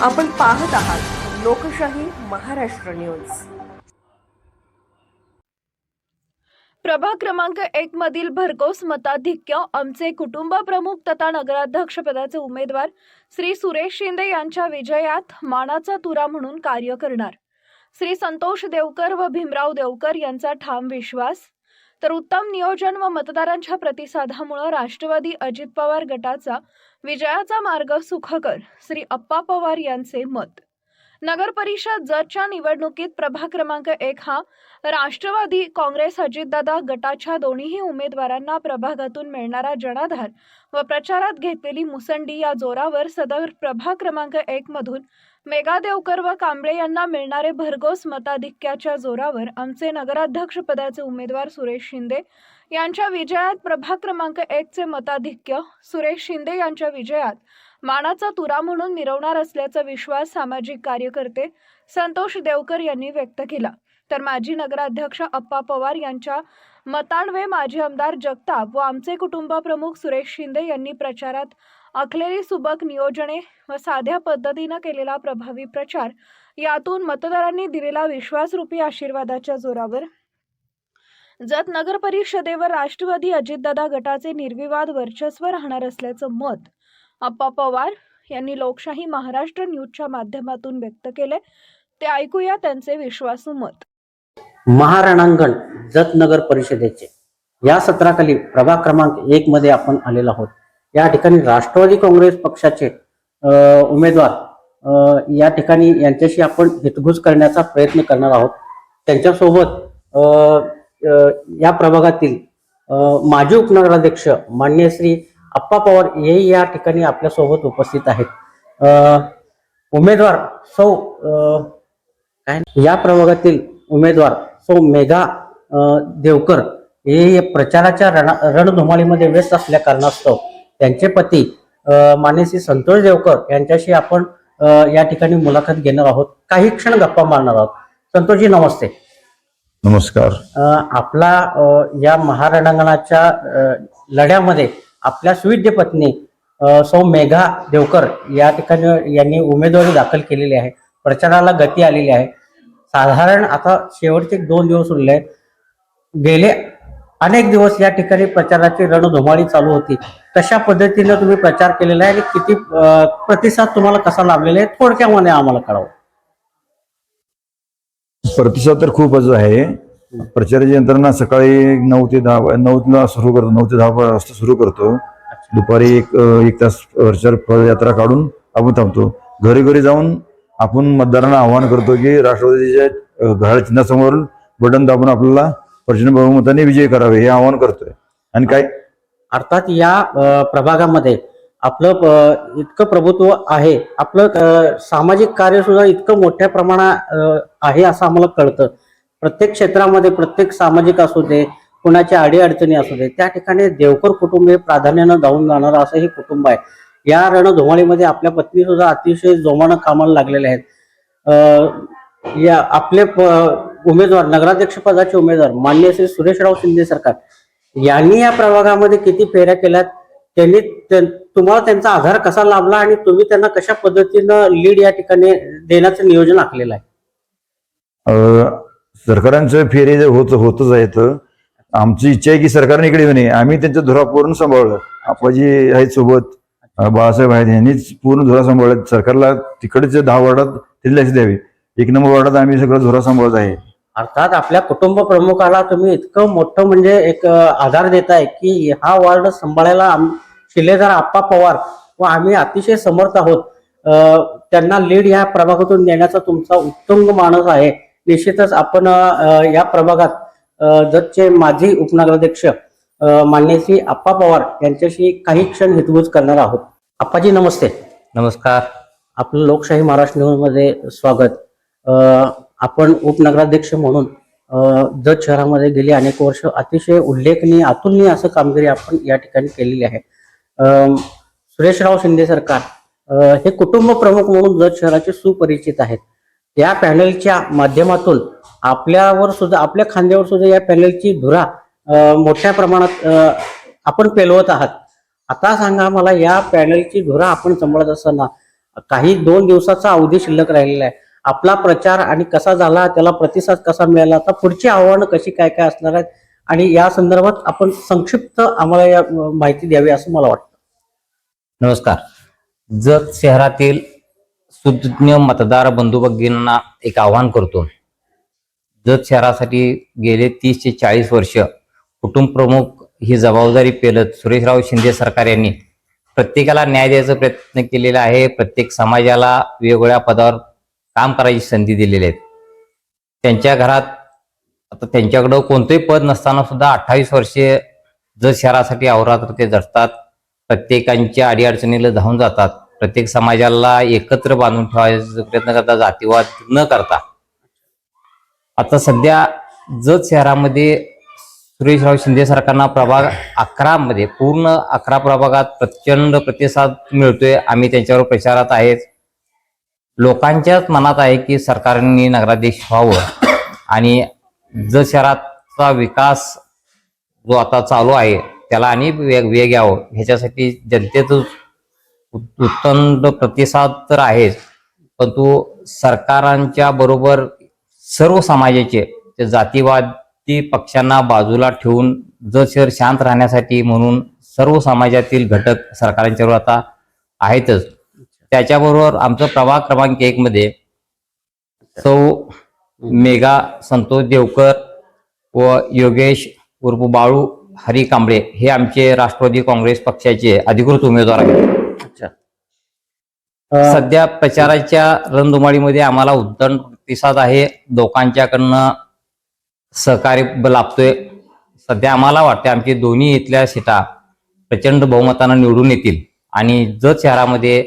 आपण पाहत आहात लोकशाही महाराष्ट्र न्यूज। प्रभाग क्रमांक 1 मधील भरघोस मताधिक्य आमचे कुटुंब प्रमुख तथा नगराध्यक्ष पदाचे उमेदवार श्री सुरेश शिंदे यांच्या विजयात मानाचा तुरा म्हणून कार्य करणार। श्री संतोष देवकर व भीमराव देवकर यांचा ठाम विश्वास। तर उत्तम नियोजन व मतदारांच्या प्रतिसादामुळे राष्ट्रवादी अजित पवार गटाचा विजयाचा मार्ग सुखकर श्री अप्पा पवार यांचे मत। नगर परिषद जतच्या निवडणुकीत प्रभाग क्रमांक 1 हा राष्ट्रवादी काँग्रेस अजितदादा गटाच्या दोन्ही उमेदवारांना प्रभागातून मिळणारा जनाधार व प्रचारात घेतलेली मुसंडी या जोरावर सदर प्रभाग क्रमांक 1 मधून मेघा देवकर व कांबळे यांना मिळणारे भरघोस मताधिक्याच्या जोरावर आमचे नगराध्यक्ष पदाचे उमेदवार सुरेश शिंदे यांच्या विजयात प्रभाग क्रमांक 1 चे मताधिक्य सुरेश शिंदे यांच्या विजयात मानाचा तुरा म्हणून मिरवणार असल्याचा विश्वास सामाजिक कार्यकर्ते संतोष देवकर यांनी व्यक्त केला। तर माजी नगराध्यक्ष अप्पा पवार यांच्या मतांवे माजी आमदार जगताप व आमचे कुटुंब प्रमुख सुरेश शिंदे यांनी प्रचारात आखलेली सुबक नियोजने व साध्या पद्धतीने केलेला प्रभावी प्रचार यातून मतदारांनी दिलेला विश्वासरूपी आशीर्वादाच्या जोरावर जत नगर परिषदेवर राष्ट्रवादी अजितदादा गटाचे निर्विवाद वर्चस्व राहणार असल्याचं मत अप्पा पवार यांनी लोकशाही महाराष्ट्र न्यूजच्या माध्यमातून व्यक्त केले। ते ऐकूया त्यांचे विश्वासू मत। महारणांगण जत नगर परिषदेचे या सत्राखाली प्रभाग क्रमांक 1 मध्ये आपण आलेलो आहोत। या ठिकाणी राष्ट्रवादी काँग्रेस पक्षाचे उमेदवार या ठिकाणी यांच्याशी आपण हितगुज करण्याचा प्रयत्न करणार आहोत। त्यांच्यासोबत या प्रभागातील माजी उपनगराध्यक्ष माननीय श्री अप्पा पवार हे या ठिकाणी आपल्या सोबत उपस्थित आहेत। उमेदवार सौ या प्रभागातील उमेदवार सौ मेघा देवकर हे प्रचाराच्या रणधुमाळीमध्ये व्यस्त असल्या कारणास्तव त्यांचे पती माननीय श्री संतोष देवकर यांच्याशी आपण या ठिकाणी मुलाखत घेणार आहोत, काही क्षण गप्पा मारणार आहोत। संतोषजी नमस्ते। नमस्कार। आपला या महारणांगणाच्या लढ्यामध्ये आपल्या सुविद्य पत्नी सौ मेघा देवकर या ठिकाणी यांनी उमेदवारी दाखल केलेली आहे। प्रचाराला गती आलेली आहे। साधारण आता शेवटचे 2 दिवस उरले आहेत। गेले अनेक दिवस या ठिकाणी प्रचाराची रणधुमाळी चालू होती। कशा पद्धतीने तुम्ही प्रचार केलेला आहे आणि किती प्रतिसाद तुम्हाला कसा लाभलेला आहे थोडक्यामध्ये आम्हाला कळवा। प्रतिसाद तर खूपच आहे। प्रचाराची यंत्रणा सकाळी 9 ते 10 ला सुरू करतो, 9 ते 10 वाजता सुरू करतो। दुपारी एक तास प्रचार पदयात्रा काढून आपण थांबतो। घरी घरी जाऊन आपण मतदारांना आवाहन करतो की राष्ट्रवादीच्या घड्याळ चिन्हासमोर बटन दाबून आपल्याला प्रचंड बहुमताने विजय करावे हे आवाहन करतोय। आणि काय अर्थात या प्रभागामध्ये आपलं इतकं प्रभुत्व आहे, आपलं सामाजिक कार्य सुद्धा इतकं मोठ्या प्रमाणात आहे असं आम्हाला कळतं। प्रत्येक क्षेत्रामध्ये प्रत्येक सामाजिक असू दे, कुणाच्या अडीअडचणी असू दे, त्या ठिकाणी देवकर कुटुंब हे प्राधान्यानं धावून जाणारं असं हे कुटुंब आहे। या रणधुमाळीमध्ये आपल्या पत्नी सुद्धा अतिशय जोमानं कामाला लागलेले आहेत। या आपले उमेदवार नगराध्यक्ष पदाचे उमेदवार माननीय श्री सुरेशराव शिंदे सरकार यांनी या प्रभागामध्ये किती फेऱ्या केल्यात, त्यांनी तुम्हाला त्यांचा आधार कसा लाभला आणि तुम्ही त्यांना कशा पद्धतीनं लीड या ठिकाणी देण्याचं नियोजन आखलेलं आहे? सरकारांचं फेरे होतच आहेत। आमची इच्छा आहे की सरकारने इकडे येऊ नये, आम्ही त्यांचा धुरा पूर्ण सांभाळलं। आपाजी आहेत सोबत, बाळासाहेब आहेत, यांनीच पूर्ण धुरा सांभाळला। सरकारला तिकडचे 10 वार्डात ते लक्ष द्यावे। 1 नंबर वार्डात आम्ही सगळं धुरा सांभाळत आहे। अर्थात आपल्या कुटुंब प्रमुखाला तुम्ही इतकं मोठं म्हणजे एक आधार देताय की हा वार्ड सांभाळायला शिलेदार अप्पा पवार व आम्ही अतिशय समर्थ आहोत। त्यांना लीड या प्रभागातून देण्याचा तुमचा उत्तुंग मानस आहे। निश्चितच आपण या प्रभागात जतचे माजी उपनगराध्यक्ष माननीय श्री अप्पा पवार यांच्याशी काही क्षण हितगुज करणार आहोत। अप्पाजी नमस्ते। नमस्कार। आपलं लोकशाही महाराष्ट्र न्यूज मध्ये स्वागत। आपण उपनगराध्यक्ष म्हणून जत शहरामध्ये गेली अनेक वर्ष अतिशय उल्लेखनीय अतुलनीय असं कामगिरी आपण या ठिकाणी केलेली आहे। सुरेशराव शिंदे सरकार हे कुटुंब प्रमुख म्हणून जत शहराचे सुपरिचित आहेत। या पॅनलच्या माध्यमातून आपल्यावर सुद्धा, आपल्या खांद्यावर सुद्धा या पॅनलची धुरा मोठ्या प्रमाणात आपण पेलवत आहात। आता सांगा मला, या पॅनलची धुरा आपण सांभाळत असताना काही 2 दिवसाचा अवधी शिल्लक राहिलेला आहे. आपला प्रचार आणि कसा झाला, त्याला प्रतिसाद कसा मिळाला, आता पुढची आव्हानं कशी काय काय असणार आहेत आणि या संदर्भात आपण संक्षिप्त आम्हाला या माहिती द्यावी असं मला वाटतं. नमस्कार. जत शहरातील सुज्ञ मतदार बंधू भगिनींना एक आवाहन करतो. जत शहरासाठी गेले 30 ते 40 वर्ष कुटुंब प्रमुख ही जबाबदारी पेलत सुरेशराव शिंदे सरकार यांनी प्रत्येकाला न्याय द्यायचा प्रयत्न केलेला आहे. प्रत्येक समाजाला वेगवेगळ्या पदावर काम करायची संधी दिलेली आहे. त्यांच्या घरात आता त्यांच्याकडं कोणतंही पद नसताना सुद्धा 28 वर्षे जत शहरासाठी अहोरात्र ते झटतात. प्रत्येकांच्या अडीअडचणीला धावून जातात. प्रत्येक समाजाला एकत्र बांधून ठेवायचा प्रयत्न करतात, जातीवाद न करता. आता सध्या जत शहरामध्ये सुरेशराव शिंदे सरकारनं प्रभाग 11 मध्ये पूर्ण 11 प्रभागात प्रचंड प्रतिसाद मिळतोय. आम्ही त्यांच्यावर प्रचारात आहेत. लोकांच्याच मनात आहे की सरकारने नगराध्यक्ष व्हावं आणि जत शहराचा विकास जो आता चालू आहे त्याला आणि वेग यावं ह्याच्यासाठी जनतेचं उत्तम प्रतिसाद तर आहेच, परंतु सरकारांच्या बरोबर सर्व समाजाचे ते जातीवादी पक्षांना बाजूला ठेवून जत शहर शांत राहण्यासाठी म्हणून सर्व समाजातील घटक सरकारांच्यावर आता आहेतच. त्याच्याबरोबर आमचं प्रभाग क्रमांक 1 मध्ये सौ मेघा संतोष देवकर व योगेश उर्फ बाळू हरी कांबळे हे आमचे राष्ट्रवादी काँग्रेस पक्षाचे अधिकृत उमेदवार आहेत. सध्या प्रचाराच्या रणधुमाळीमध्ये आम्हाला उत्तम प्रतिसाद आहे. लोकांच्याकडनं सहकार्य लाभतोय. सध्या आम्हाला वाटते आमची दोन्ही इथल्या सीटा प्रचंड बहुमतानं निवडून येतील आणि जत शहरामध्ये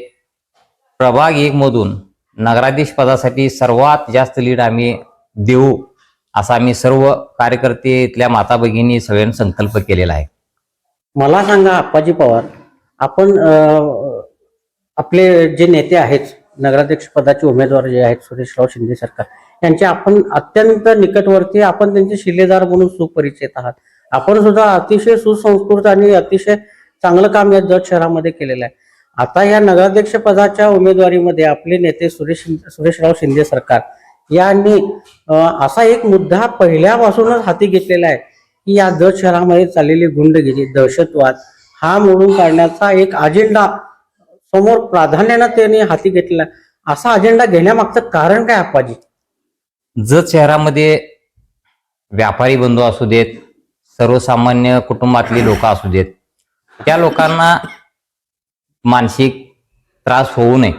प्रभाग 1 मधून नगराध्यक्ष पदासाठी सर्वात जास्त लीड आम्ही देऊ असा आम्ही सर्व कार्यकर्ते इथल्या माता भगिनी सगळ्यांनी संकल्प केलेला आहे. मला सांगा आप्पाजी पवार, आपण आपले जे नेते आहेत नगराध्यक्ष पदाचे उमेदवार जे आहेत सुरेशराव शिंदे सरकार यांचे आपण अत्यंत निकटवर्ती, आपण त्यांचे शिलेदार म्हणून सुपरिचित आहात. आपण सुद्धा अतिशय सुसंस्कृत आणि अतिशय चांगलं काम या जत शहरामध्ये केलेलं आहे. आता या नगराध्यक्ष पदाच्या उमेदवारीमध्ये आपले नेते सुरेशराव शिंदे सरकार यांनी असा एक मुद्दा पहिल्यापासूनच हाती घेतलेला आहे की या जत शहरामध्ये चाललेली गुंडगिरी, दहशतवाद हा मोडून काढण्याचा एक अजेंडा समोर प्राधान्यानं त्यांनी हाती घेतलेला. असा अजेंडा घेण्यामागचं कारण काय आप्पाजी? जत शहरामध्ये व्यापारी बंधू असू देत, सर्वसामान्य कुटुंबातली लोक असू देत, त्या लोकांना मानसिक त्रास होऊ नये.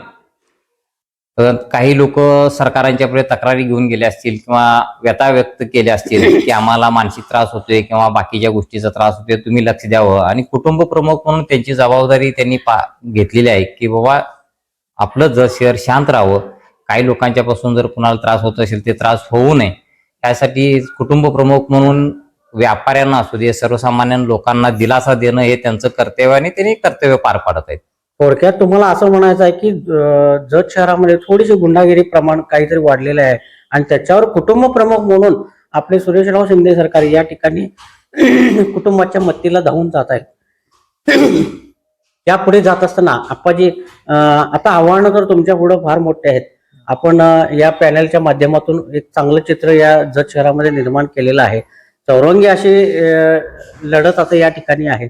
काही लोक सरकारांच्याकडे तक्रारी घेऊन गेले असतील किंवा व्यथा व्यक्त केल्या असतील की आम्हाला मानसिक त्रास होतोय किंवा बाकीच्या गोष्टीचा त्रास होतोय, तुम्ही लक्ष द्यावं. आणि कुटुंब प्रमुख म्हणून त्यांची जबाबदारी त्यांनी घेतलेली आहे की बाबा आपलं जत शहर शांत राहावं. काही लोकांच्या पासून जर कुणाला त्रास होत असेल ते त्रास होऊ नये त्यासाठी कुटुंब प्रमुख म्हणून व्यापाऱ्यांना असू दे, सर्वसामान्य लोकांना दिलासा देणं हे त्यांचं कर्तव्य आणि त्यांनी कर्तव्य पार पाडत आहेत. थोडक्यात तुम्हाला असं म्हणायचं आहे की जत शहरामध्ये थोडीशी गुंडागिरी प्रमाण काहीतरी वाढलेलं आहे आणि त्याच्यावर कुटुंब प्रमुख म्हणून आपले सुरेशराव शिंदे सरकार या ठिकाणी कुटुंबाच्या मत्तीला धावून जात आहेत. यापुढे जात असताना आप्पाजी, आता आव्हानं तर तुमच्या पुढे फार मोठे आहेत. आपण या पॅनलच्या माध्यमातून एक चांगलं चित्र या जत शहरामध्ये निर्माण केलेलं आहे. चौरंगी अशी लढत आता या ठिकाणी आहे.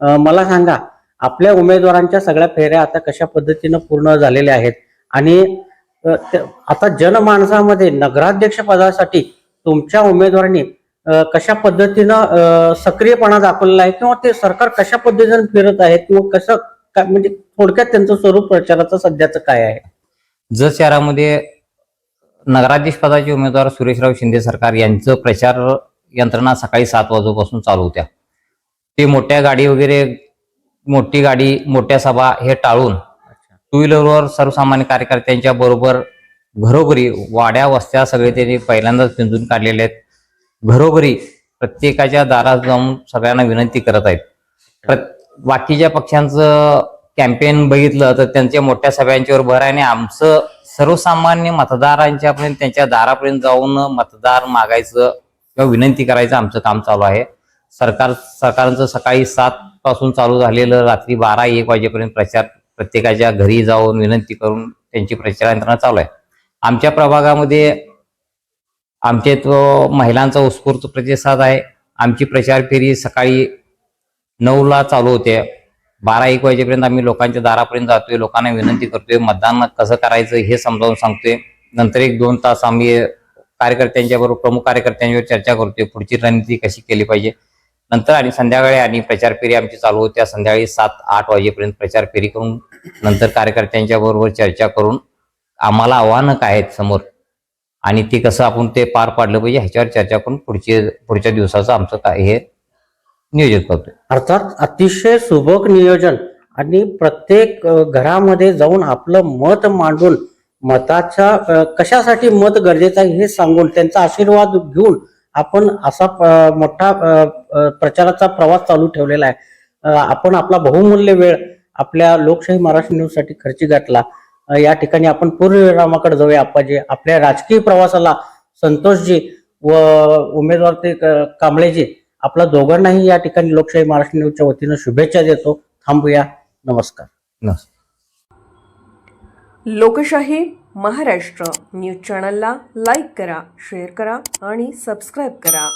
मला सांगा, आपल्या उमेदवारांच्या सगळ्या फेऱ्या आता कशा पद्धतीनं पूर्ण झालेल्या आहेत आणि आता जनमानसामध्ये नगराध्यक्ष पदासाठी तुमच्या उमेदवारांनी कशा पद्धतीनं सक्रियपणा दाखवलेला आहे किंवा ते सरकार कशा पद्धतीनं फिरत आहे किंवा कसं काय, म्हणजे थोडक्यात त्यांचं स्वरूप प्रचाराचं सध्याचं काय आहे? जत शहरामध्ये नगराध्यक्ष पदाचे उमेदवार सुरेशराव शिंदे सरकार यांचं प्रचार यंत्रणा सकाळी 7 वाजल्यापासून चालू होत्या. ते मोठ्या गाडी वगैरे, मोठी गाडी, मोठ्या सभा हे टाळून टू व्हीलरवर सर्वसामान्य कार्यकर्त्यांच्या बरोबर घरोघरी, वाड्या वस्त्या सगळे त्यांनी पहिल्यांदाच पिंजून काढलेले आहेत. घरोघरी प्रत्येकाच्या दारात जाऊन सगळ्यांना विनंती करत आहेत. बाकीच्या पक्षांचं कॅम्पेन बघितलं तर त्यांच्या मोठ्या सभ्यांच्यावर भर आहे आणि आमचं सर्वसामान्य मतदारांच्यापर्यंत त्यांच्या दारापर्यंत जाऊन मतदार मागायचं किंवा विनंती करायचं आमचं काम चालू आहे. सरकारचं सकाळी 7 पासून चालू झालेलं रात्री 12-1 वाजेपर्यंत प्रत्येकाच्या घरी जाऊन विनंती करून त्यांची प्रचार यंत्रणा चालू आहे. आमच्या प्रभागामध्ये आमचे तो महिलांचा उत्स्फूर्त प्रतिसाद आहे. आमची प्रचार फेरी सकाळी 9ला चालू होते. 12-1 वाजेपर्यंत आम्ही लोकांच्या दारापर्यंत जातोय, लोकांना विनंती करतोय, मतदान कसं करायचं हे समजावून सांगतोय. नंतर 1-2 तास आम्ही कार्यकर्त्यांच्या बरोबर, प्रमुख कार्यकर्त्यांवर चर्चा करतोय, पुढची रणनीती कशी केली पाहिजे. नंतर आणि संध्याकाळी आणि प्रचार फेरी आमची चालू होत्या. संध्याकाळी 7-8 वाजेपर्यंत प्रचार फेरी करून नंतर कार्यकर्त्यांच्या बरोबर चर्चा करून आम्हाला आव्हानं काय आहेत समोर आणि ते कसं आपण ते पार पाडलं पाहिजे ह्याच्यावर चर्चा करून पुढच्या दिवसाचं आमचं काय हे नियोजित करतोय. अर्थात अतिशय सुबक नियोजन आणि प्रत्येक घरामध्ये जाऊन आपलं मत मांडून मताच्या कशासाठी मत गरजेचं आहे हे सांगून त्यांचा आशीर्वाद घेऊन आपण असा मोठा प्रचाराचा प्रवास चालू ठेवलेला आहे. आपण आपला बहुमूल्य वेळ आपल्या लोकशाही महाराष्ट्र न्यूज साठी खर्ची घातला. या ठिकाणी आपण पूर्वविरामाकडे जाऊया. आप्पाजी, आपल्या राजकीय प्रवासाला संतोषजी व उमेदवार ते कांबळेजी, आपल्या दोघांनाही या ठिकाणी लोकशाही महाराष्ट्र न्यूजच्या वतीनं शुभेच्छा देतो. थांबूया. नमस्कार. लोकशाही महाराष्ट्र न्यूज चॅनलला लाईक करा, शेअर करा आणि सबस्क्राईब करा.